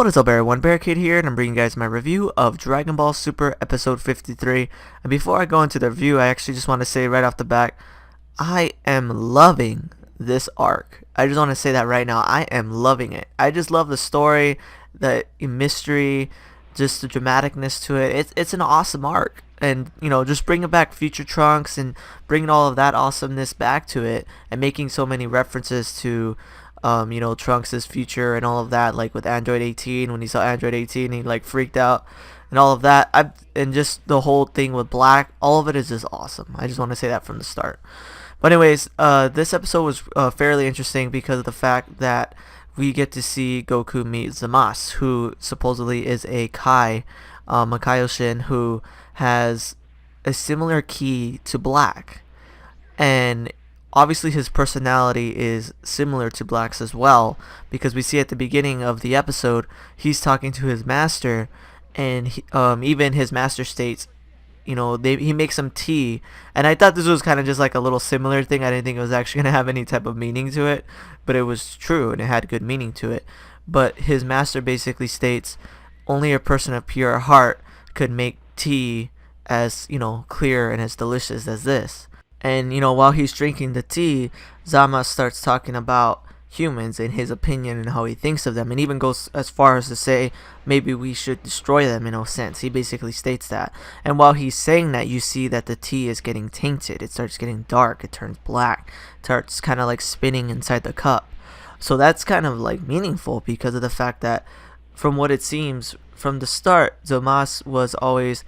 What is up everyone, Barricade here, and I'm bringing you guys my review of Dragon Ball Super Episode 53. And before I go into the review, I actually just want to say right off the bat, I am loving this arc. I just want to say that right now, I am loving it. I just love the story, the mystery, just the dramaticness to it. It's an awesome arc. And, just bringing back Future Trunks and bringing all of that awesomeness back to it and making so many references to Trunks' future and all of that, like with Android 18, when he saw Android 18, he like freaked out and all of that. And just the whole thing with Black, all of it is just awesome. I just want to say that from the start. But anyways, this episode was fairly interesting because of the fact that we get to see Goku meet Zamasu, who supposedly is a Kaioshin who has a similar ki to Black. And obviously his personality is similar to Black's as well, because we see at the beginning of the episode he's talking to his master, and even his master states, he makes some tea, and I thought this was kind of just like a little similar thing. I didn't think it was actually going to have any type of meaning to it, but it was true and it had good meaning to it. But his master basically states only a person of pure heart could make tea as clear and as delicious as this. And, while he's drinking the tea, Zama starts talking about humans and his opinion and how he thinks of them, and even goes as far as to say maybe we should destroy them in a sense. He basically states that. And while he's saying that, you see that the tea is getting tainted. It starts getting dark. It turns black. It starts kind of like spinning inside the cup. So that's kind of like meaningful because of the fact that, from what it seems, from the start, Zamasu was always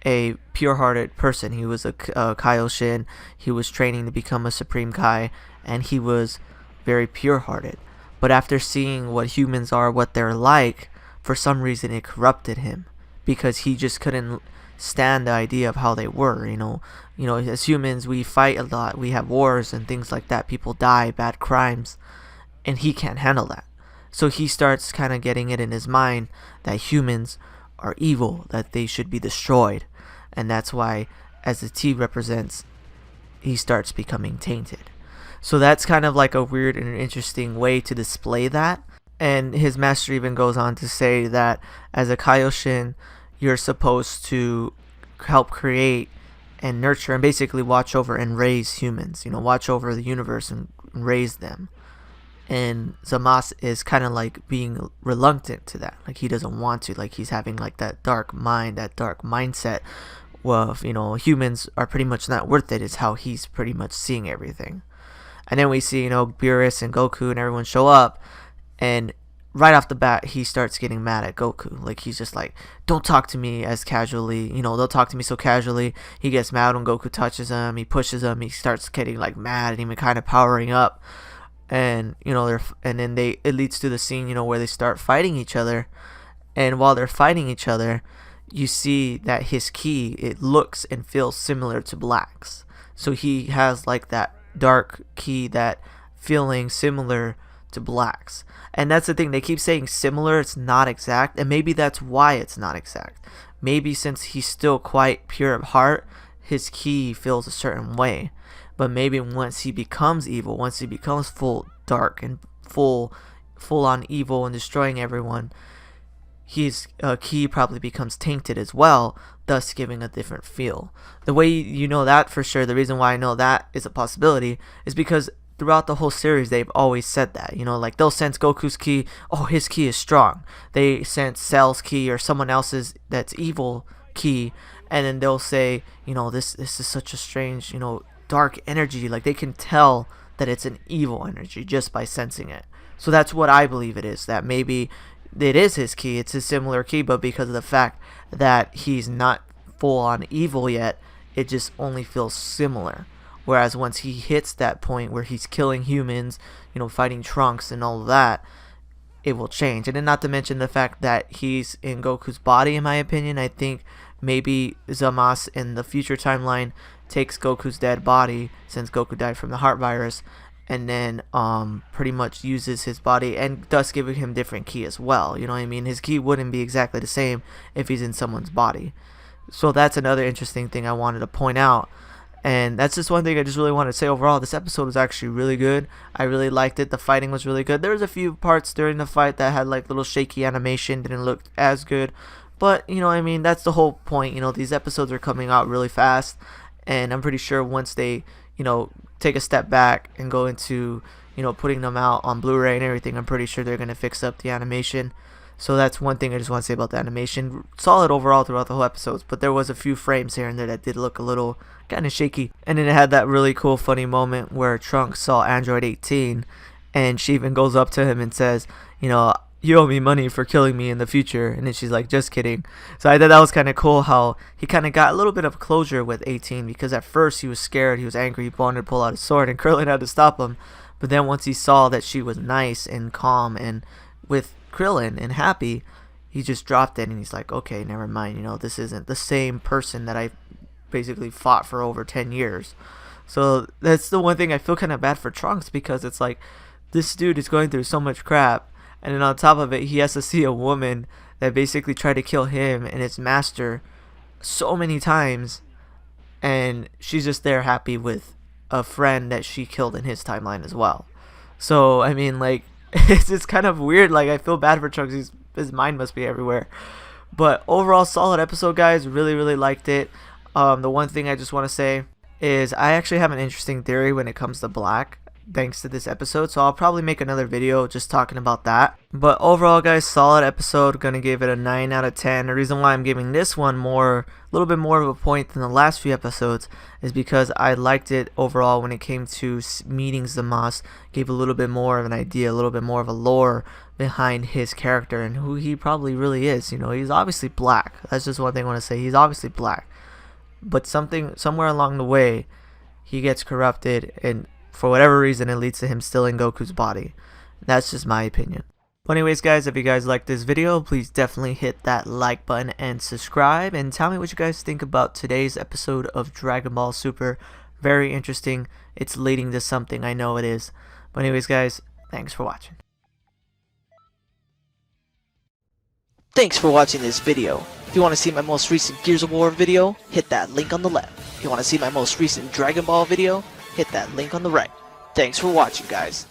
a pure-hearted person. He was a Kaioshin. He was training to become a Supreme Kai, and he was very pure-hearted. But after seeing what humans are, what they're like, for some reason it corrupted him, because he just couldn't stand the idea of how they were. As humans, we fight a lot. We have wars and things like that. People die, bad crimes, and he can't handle that. So he starts kind of getting it in his mind that humans are evil, that they should be destroyed. And that's why, as the tea represents, he starts becoming tainted. So that's kind of like a weird and interesting way to display that. And his master even goes on to say that as a Kaioshin, you're supposed to help create and nurture and basically watch over and raise humans. Watch over the universe and raise them. And Zamasu is kind of like being reluctant to that. Like he doesn't want to. Like he's having like that dark mind, that dark mindset of, humans are pretty much not worth it, is how he's pretty much seeing everything. And then we see, Beerus and Goku and everyone show up, and right off the bat he starts getting mad at Goku. Like he's just like, don't talk to me as casually, they'll talk to me so casually. He gets mad when Goku touches him, he pushes him, he starts getting like mad and even kind of powering up. And it leads to the scene where they start fighting each other. And while they're fighting each other, you see that his ki, it looks and feels similar to Black's. So he has like that dark ki, that feeling similar to Black's. And that's the thing, they keep saying similar, it's not exact, and maybe that's why it's not exact. Maybe since he's still quite pure of heart, his ki feels a certain way. But maybe once he becomes evil, once he becomes full dark and full on evil and destroying everyone, his ki probably becomes tainted as well, thus giving a different feel. The way you know that for sure, the reason why I know that is a possibility, is because throughout the whole series they've always said that. Like they'll sense Goku's ki, oh, his ki is strong. They sense Cell's ki or someone else's that's evil ki, and then they'll say, this is such a strange, dark energy. Like they can tell that it's an evil energy just by sensing it. So that's what I believe it is, that maybe it is his ki, it's a similar ki, but because of the fact that he's not full on evil yet, it just only feels similar. Whereas once he hits that point where he's killing humans, fighting Trunks and all of that, it will change. And then not to mention the fact that he's in Goku's body, in my opinion. I think maybe Zamasu in the future timeline takes Goku's dead body, since Goku died from the heart virus, and then pretty much uses his body, and thus giving him different ki as well. His ki wouldn't be exactly the same if he's in someone's body. So that's another interesting thing I wanted to point out. And that's just one thing I just really want to say. Overall, this episode was actually really good. I really liked it. The fighting was really good. There was a few parts during the fight that had like little shaky animation, didn't look as good. But, you know, I mean, that's the whole point. You know, these episodes are coming out really fast. And I'm pretty sure once they, you know, take a step back and go into, you know, putting them out on Blu-ray and everything, I'm pretty sure they're going to fix up the animation. So that's one thing I just want to say about the animation. Solid overall throughout the whole episodes, but there was a few frames here and there that did look a little kind of shaky. And then it had that really cool funny moment where Trunks saw Android 18 and she even goes up to him and says, you know, you owe me money for killing me in the future. And then she's like, just kidding. So I thought that was kind of cool how he kind of got a little bit of closure with 18, because at first he was scared, he was angry, he wanted to pull out his sword and Krillin had to stop him. But then once he saw that she was nice and calm and with Krillin and happy, he just dropped it and he's like, okay, never mind, you know, this isn't the same person that I basically fought for over 10 years. So that's the one thing I feel kind of bad for Trunks, because it's like this dude is going through so much crap, and then on top of it he has to see a woman that basically tried to kill him and his master so many times, and she's just there happy with a friend that she killed in his timeline as well. So I mean, like, it's just kind of weird. Like, I feel bad for Trunks. His mind must be everywhere. But overall, solid episode, guys. Really liked it. The one thing I just want to say is I actually have an interesting theory when it comes to Black, thanks to this episode. So I'll probably make another video just talking about that. But overall, guys, solid episode. Gonna give it a 9 out of 10. The reason why I'm giving this one a little bit more of a point than the last few episodes is because I liked it overall when it came to meeting Zamasu. Gave a little bit more of an idea, a little bit more of a lore behind his character and who he probably really is. You know, he's obviously black. That's just one thing I want to say. He's obviously black. But somewhere along the way, he gets corrupted, and for whatever reason, it leads to him stealing Goku's body. That's just my opinion. But anyways, guys, if you guys liked this video, please definitely hit that like button and subscribe, and tell me what you guys think about today's episode of Dragon Ball Super. Very interesting. It's leading to something, I know it is. But anyways, guys, thanks for watching. Thanks for watching this video. If you want to see my most recent Gears of War video, hit that link on the left. If you want to see my most recent Dragon Ball video, hit that link on the right. Thanks for watching, guys.